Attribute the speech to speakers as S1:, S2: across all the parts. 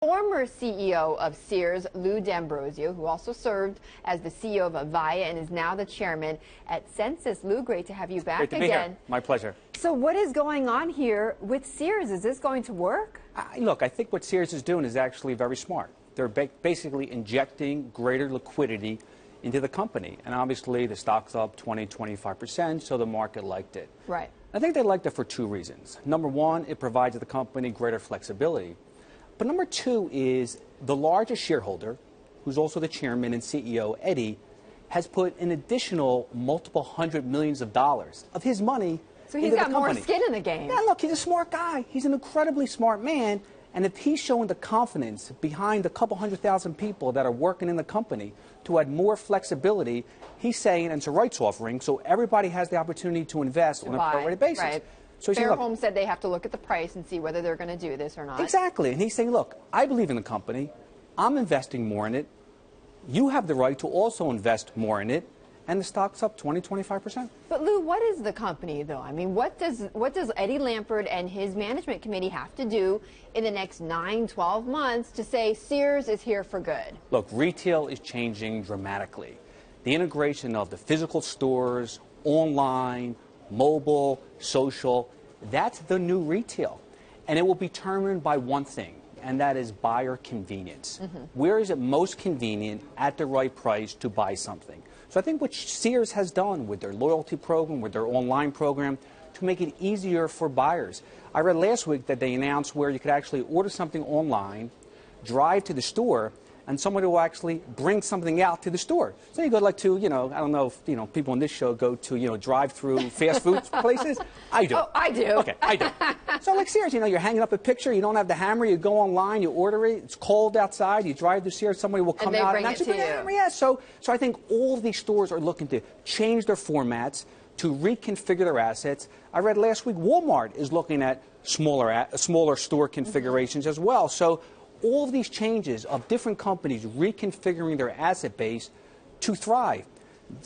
S1: Former CEO of Sears, Lou D'Ambrosio, who also served as the CEO of Avaya and is now the chairman at Sensus. Lou, great to have you back
S2: again. Great to be here. My pleasure.
S1: So what is going on here with Sears? Is this going to work?
S2: Look, I think what Sears is doing is actually very smart. They're basically injecting greater liquidity into the company. And obviously, the stock's up 20–25%, so the market liked it.
S1: Right.
S2: I think they liked it for two reasons. Number one, it provides the company greater flexibility. But number two is the largest shareholder, who's also the chairman and CEO, Eddie, has put an additional multiple hundred millions of dollars of his money
S1: so he's
S2: into
S1: got
S2: the company.
S1: More skin in the game.
S2: Yeah, look, he's a smart guy. He's an incredibly smart man. And if he's showing the confidence behind the couple 100,000 people that are working in the company to add more flexibility, he's saying, and it's a rights offering, so everybody has the opportunity to invest on a pro-rated basis.
S1: Right.
S2: So
S1: Fairholme said they have to look at the price and see whether they're going to do this or not.
S2: Exactly. And he's saying, look, I believe in the company. I'm investing more in it. You have the right to also invest more in it. And the stock's up 20–25%.
S1: But Lou, what is the company, though? I mean, what does Eddie Lampert and his management committee have to do in the next 9–12 months to say Sears is here for good?
S2: Look, retail is changing dramatically. The integration of the physical stores, online, mobile, social, that's the new retail. And it will be determined by one thing, and that is buyer convenience. Where is it most convenient at the right price to buy something? So I think what Sears has done with their loyalty program, with their online program, to make it easier for buyers. I read last week that they announced where you could actually order something online, drive to the store, and somebody will actually bring something out to the store. So you go like to, I don't know if, people on this show go to, drive-through fast food places. I do.
S1: Oh, I do.
S2: Okay, I do. So like Sears, you're hanging up a picture, you don't have the hammer, you go online, you order it, it's cold outside, you drive to Sears, somebody will come out
S1: and actually bring the hammer.
S2: Yeah, so I think all of these stores are looking to change their formats, to reconfigure their assets. I read last week Walmart is looking at smaller store configurations as well. So all of these changes of different companies reconfiguring their asset base to thrive.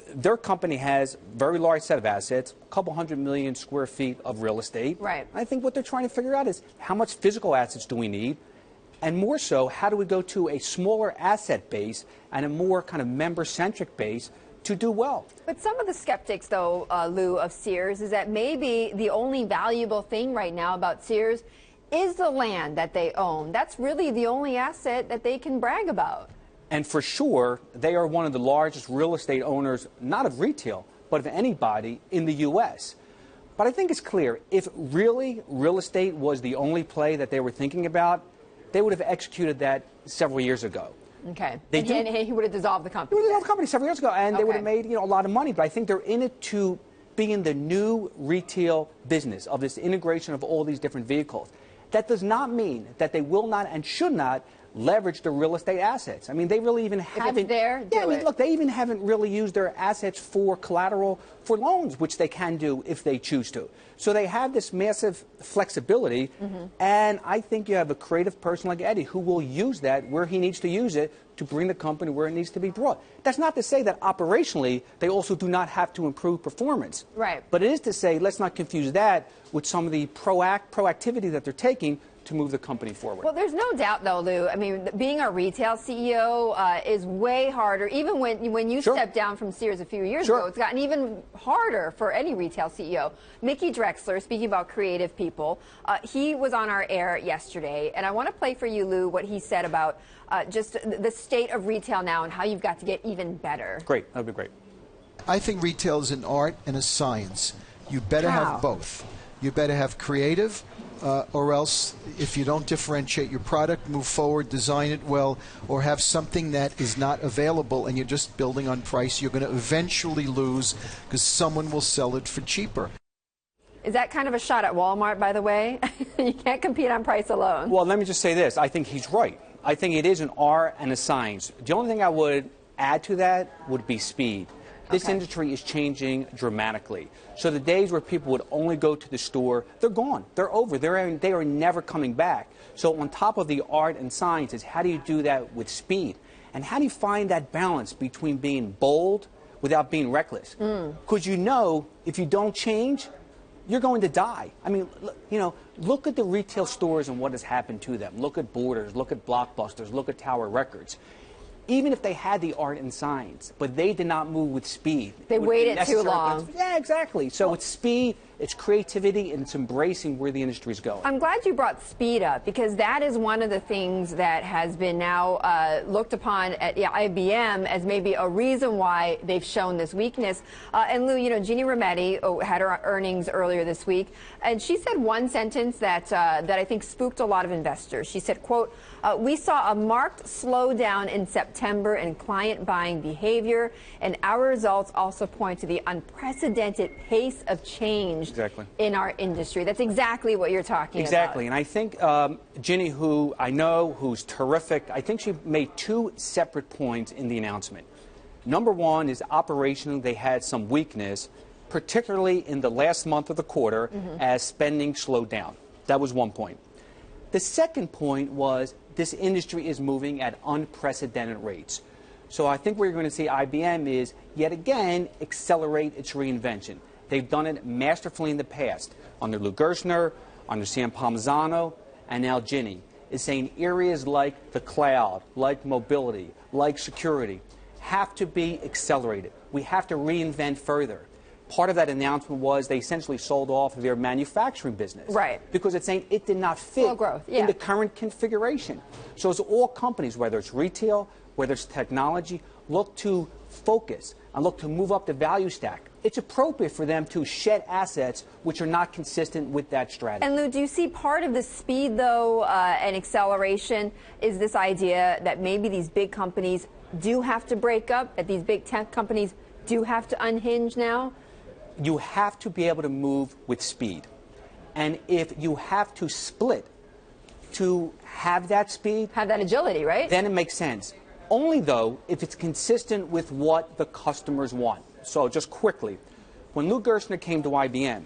S2: Their company has a very large set of assets, a couple 100 million square feet of real estate.
S1: Right.
S2: I think what they're trying to figure out is how much physical assets do we need, and more so, how do we go to a smaller asset base and a more kind of member-centric base to do well.
S1: But some of the skeptics, though, Lou, of Sears, is that maybe the only valuable thing right now about Sears is the land that they own. That's really the only asset that they can brag about.
S2: And for sure, they are one of the largest real estate owners, not of retail, but of anybody in the U.S. But I think it's clear, if really real estate was the only play that they were thinking about, they would have executed that several years ago.
S1: Okay. And he would have dissolved the company.
S2: He would have dissolved the company several years ago, and they would have made a lot of money. But I think they're in it to be in the new retail business of this integration of all these different vehicles. That does not mean that they will not and should not leverage the real estate assets. I mean, they really even haven't.
S1: If it's there, do it.
S2: Look, they even haven't really used their assets for collateral for loans, which they can do if they choose to. So they have this massive flexibility, and I think you have a creative person like Eddie who will use that where he needs to use it to bring the company where it needs to be brought. That's not to say that operationally they also do not have to improve performance.
S1: Right.
S2: But it is to say, let's not confuse that with some of the proactivity that they're taking to move the company forward.
S1: Well, there's no doubt, though, Lou. I mean, being a retail CEO is way harder. Even when you stepped down from Sears a few years ago, it's gotten even harder for any retail CEO. Mickey Drexler, speaking about creative people, he was on our air yesterday, and I want to play for you, Lou, what he said about just the state of retail now and how you've got to get even better.
S2: Great. That would be great.
S3: I think retail is an art and a science. You better have both. You better have creative, or else if you don't differentiate your product, move forward, design it well, or have something that is not available and you're just building on price, you're going to eventually lose because someone will sell it for cheaper.
S1: Is that kind of a shot at Walmart, by the way? You can't compete on price alone.
S2: Well, let me just say this. I think he's right. I think it is an art and a science. The only thing I would add to that would be speed. This industry is changing dramatically. So the days where people would only go to the store, they're gone. They're over. They are never coming back. So on top of the art and science is how do you do that with speed? And how do you find that balance between being bold without being reckless? Because if you don't change, you're going to die. I mean, look at the retail stores and what has happened to them. Look at Borders, look at Blockbusters, look at Tower Records. Even if they had the art and science, but they did not move with speed.
S1: They waited too long.
S2: Yeah, exactly. So it's speed, it's creativity, and it's embracing where the industry is going.
S1: I'm glad you brought speed up, because that is one of the things that has been now looked upon at IBM as maybe a reason why they've shown this weakness. And Lou, Jeannie Rometty had her earnings earlier this week, and she said one sentence that I think spooked a lot of investors. She said, quote, "We saw a marked slowdown in September in client buying behavior, and our results also point to the unprecedented pace of change in our industry." That's exactly what you're talking about.
S2: Exactly. And I think Ginny, who I know, who's terrific, I think she made two separate points in the announcement. Number one is operationally they had some weakness, particularly in the last month of the quarter as spending slowed down. That was one point. The second point was this industry is moving at unprecedented rates. So I think what you're going to see IBM is, yet again, accelerate its reinvention. They've done it masterfully in the past. Under Lou Gerstner, under Sam Palmisano, and now Ginny is saying areas like the cloud, like mobility, like security, have to be accelerated. We have to reinvent further. Part of that announcement was they essentially sold off their manufacturing business.
S1: Right.
S2: Because it's saying it did not fit in the current configuration. So as all companies, whether it's retail, whether it's technology, look to focus and look to move up the value stack, it's appropriate for them to shed assets which are not consistent with that strategy.
S1: And Lou, do you see part of the speed, though, and acceleration is this idea that maybe these big companies do have to break up, that these big tech companies do have to unhinge now?
S2: You have to be able to move with speed. And if you have to split to have that speed,
S1: have that agility, right?
S2: Then it makes sense. Only, though, if it's consistent with what the customers want. So just quickly, when Lou Gerstner came to IBM,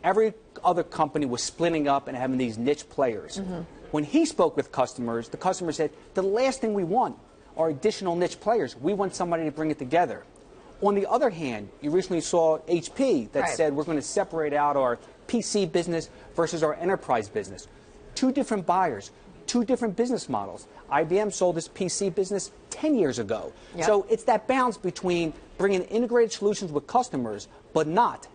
S2: every other company was splitting up and having these niche players. When he spoke with customers, the customer said, the last thing we want are additional niche players. We want somebody to bring it together. On the other hand, you recently saw HP that said we're going to separate out our PC business versus our enterprise business. Two different buyers, two different business models. IBM sold this PC business 10 years ago. So it's that balance between bringing integrated solutions with customers, but not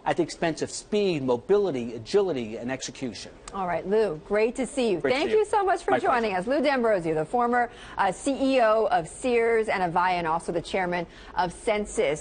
S2: at the expense of speed, mobility, agility, and execution.
S1: All right, Lou, great to see you.
S2: Great
S1: Thank you so much for joining us. Lou D'Ambrosio, the former CEO of Sears and Avaya, and also the chairman of Sensus.